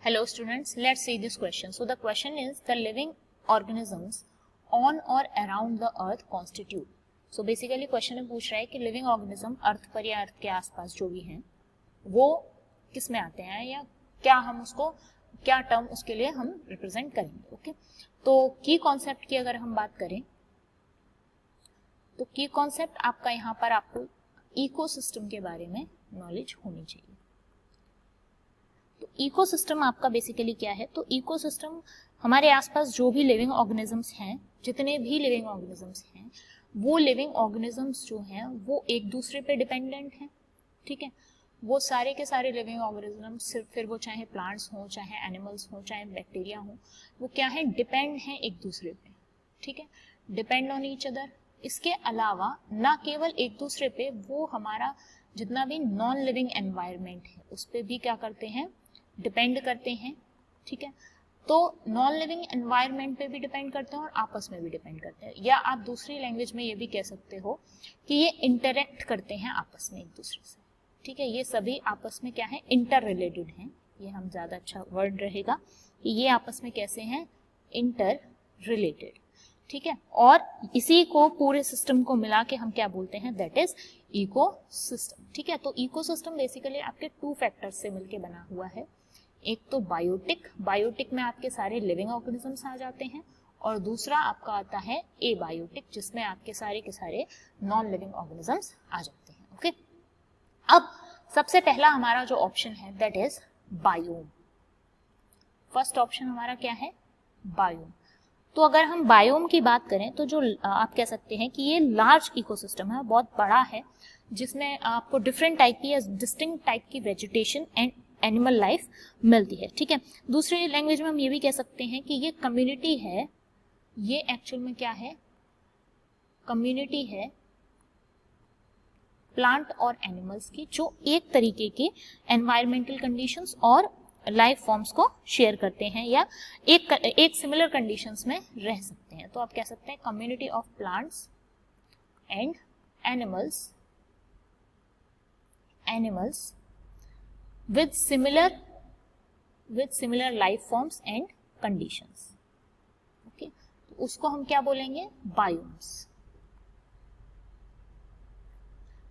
Hello students, let's see this question. So the question is the living organisms on or around the earth constitute. So basically question में पूछ रहा है कि living organism अर्थ पर या अर्थ के आसपास जो भी हैं वो किस में आते हैं या क्या हम उसको क्या टर्म उसके लिए हम रिप्रेजेंट करेंगे. ओके, तो की कॉन्सेप्ट की अगर हम बात करें तो की कॉन्सेप्ट आपका यहाँ पर आपको इकोसिस्टम के बारे में नॉलेज होनी चाहिए. तो इकोसिस्टम आपका बेसिकली क्या है, तो इकोसिस्टम हमारे आसपास जो भी लिविंग ऑर्गेनिजम्स हैं, जितने भी लिविंग ऑर्गेनिजम्स हैं, वो लिविंग ऑर्गेनिजम्स जो हैं वो एक दूसरे पे डिपेंडेंट हैं. ठीक है, वो सारे के सारे लिविंग ऑर्गेनिजम्स फिर वो चाहे प्लांट्स हों, चाहे एनिमल्स हों, चाहे बैक्टीरिया हों, वो क्या है, डिपेंड हैं एक दूसरे पे. ठीक है, डिपेंड ऑन ईच अदर. इसके अलावा ना केवल एक दूसरे पे, वो हमारा जितना भी नॉन लिविंग एनवायरनमेंट है उस पर भी क्या करते हैं, डिपेंड करते हैं. ठीक है, तो नॉन लिविंग एनवायरनमेंट पे भी डिपेंड करते हैं और आपस में भी डिपेंड करते हैं, या आप दूसरी लैंग्वेज में ये भी कह सकते हो कि ये इंटरेक्ट करते हैं आपस में एक दूसरे से. ठीक है, ये सभी आपस में क्या है, इंटर रिलेटेड हैं. ये हम ज़्यादा अच्छा वर्ड रहेगा कि ये आपस में कैसे हैं, इंटर रिलेटेड. ठीक है, और इसी को पूरे सिस्टम को मिला के हम क्या बोलते हैं, दैट इज इकोसिस्टम. ठीक है, तो इकोसिस्टम बेसिकली आपके टू फैक्टर्स से मिलके बना हुआ है. एक तो बायोटिक में आपके सारे लिविंग ऑर्गेनिजम्स आ जाते हैं, और दूसरा आपका आता है एबायोटिक, जिसमें आपके सारे के सारे नॉन लिविंग ऑर्गेनिजम्स आ जाते हैं. ओके, अब सबसे पहला हमारा जो ऑप्शन है that is biome. First option हमारा क्या है, बायोम. तो अगर हम बायोम की बात करें तो जो आप कह सकते हैं कि ये लार्ज इकोसिस्टम है, बहुत बड़ा है, जिसमें आपको डिफरेंट टाइप की या डिस्टिंक्ट टाइप की वेजिटेशन एंड एनिमल लाइफ मिलती है. ठीक है, दूसरी लैंग्वेज में हम ये भी कह सकते हैं कि ये कम्युनिटी है, ये एक्चुअल में क्या है, कम्युनिटी है प्लांट और एनिमल्स की, जो एक तरीके के एनवायरमेंटल कंडीशंस और लाइफ फॉर्म्स को शेयर करते हैं या एक सिमिलर कंडीशंस में रह सकते हैं. तो आप कह सकते हैं community of plants and animals with similar life forms and conditions. Okay, तो उसको हम क्या बोलेंगे, बायोम्स.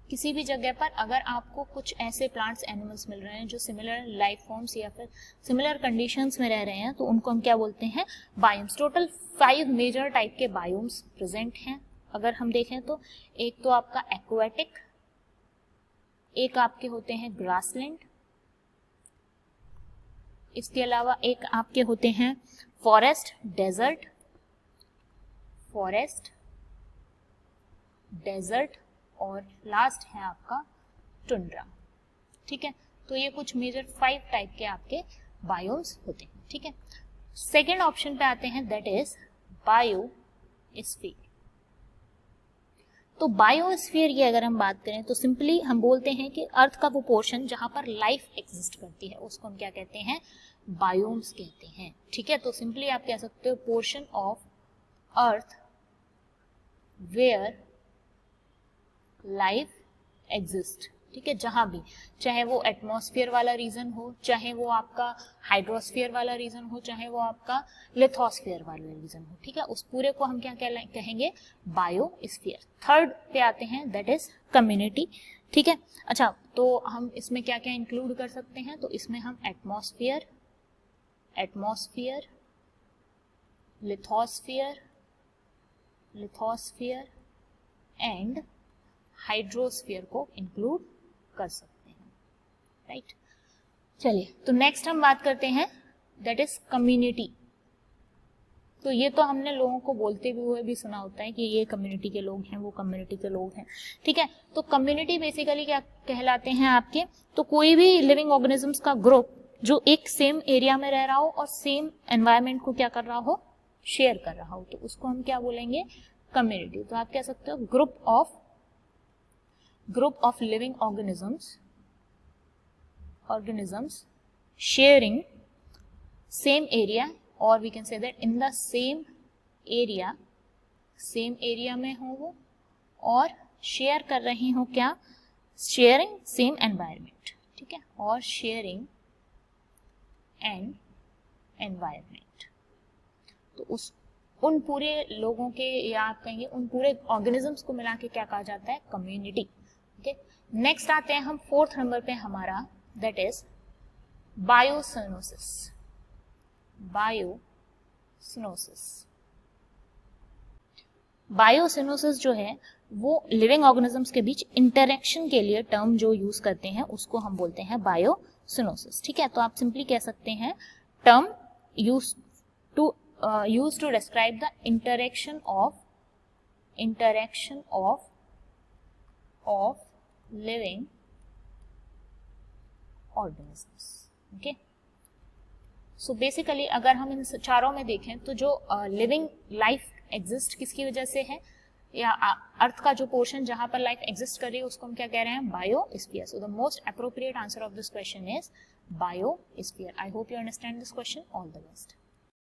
किसी भी जगह पर अगर आपको कुछ ऐसे प्लांट्स एनिमल्स मिल रहे हैं जो सिमिलर लाइफ फॉर्म्स या फिर सिमिलर कंडीशंस में रह रहे हैं, तो उनको हम क्या बोलते हैं, बायोम्स. टोटल 5 मेजर टाइप के बायोम्स प्रेजेंट हैं. अगर हम देखें तो एक तो आपका एक्वाटिक, एक आपके होते हैं ग्रासलैंड, इसके अलावा एक आपके होते हैं फॉरेस्ट डेजर्ट और लास्ट है आपका टुंड्रा. ठीक है, तो ये कुछ मेजर 5 टाइप के आपके बायोम्स होते हैं. ठीक है, सेकेंड ऑप्शन पे आते हैं दैट इज बायोस्फीयर. तो बायोस्फीयर की अगर हम बात करें तो सिंपली हम बोलते हैं कि अर्थ का वो पोर्शन जहां पर लाइफ एग्जिस्ट करती है उसको हम क्या कहते हैं, बायोम्स कहते हैं. ठीक है, तो सिंपली आप कह सकते हो portion of earth where life exist. ठीक है, जहां भी, चाहे वो एटमॉस्फेयर वाला रीजन हो, चाहे वो आपका हाइड्रोस्फीयर वाला रीजन हो, चाहे वो आपका लिथोस्फीयर वाला रीजन हो. ठीक है, उस पूरे को हम क्या कहेंगे, बायोस्फीयर. थर्ड पे आते हैं दैट इज कम्युनिटी. ठीक है, अच्छा, तो हम इसमें क्या क्या इंक्लूड कर सकते हैं, तो इसमें हम एटमॉस्फेयर, लिथोस्फीयर एंड हाइड्रोस्फीयर को इंक्लूड कर सकते हैं. राइट, चलिए, तो नेक्स्ट हम बात करते हैं दैट इज कम्युनिटी. तो ये तो हमने लोगों को बोलते हुए भी सुना होता है कि ये कम्युनिटी के लोग हैं, वो कम्युनिटी के लोग हैं. ठीक है, तो कम्युनिटी बेसिकली क्या कहलाते हैं आपके, तो कोई भी लिविंग ऑर्गेनिजम्स का ग्रुप जो एक सेम एरिया में रह रहा हो और सेम एनवायरनमेंट को क्या कर रहा हो, शेयर कर रहा हो, तो उसको हम क्या बोलेंगे, कम्युनिटी. तो आप कह सकते हो group of living organisms sharing same area, or we can say that in the same area में हो वो, और शेयर कर रही हो क्या, शेयरिंग सेम एनवायरमेंट. ठीक है, और शेयरिंग एंड एनवायरनमेंट। तो उन पूरे लोगों के, या आप कहेंगे उन पूरे ऑर्गेनिजम्स को मिला के क्या कहा जाता है, कम्युनिटी। ओके, नेक्स्ट आते हैं हम 4th नंबर पे हमारा, दैट इज बायोसिनोसिस। बायोसिनोसिस जो है वो लिविंग ऑर्गेनिजम्स के बीच इंटरेक्शन के लिए टर्म जो यूज करते हैं उसको हम बोलते हैं बायोसिनोसिस। ठीक है, तो आप सिंपली कह सकते हैं term use to describe the interaction of living organisms. Okay, so basically अगर हम इन चारों में देखें तो जो लिविंग लाइफ एग्जिस्ट किसकी वजह से है, या अर्थ का जो पोर्शन जहां पर लाइफ एग्जिस्ट कर रही है उसको हम क्या कह रहे हैं, biosphere. So the most appropriate answer of this question is biosphere. I hope you understand this question. All the best.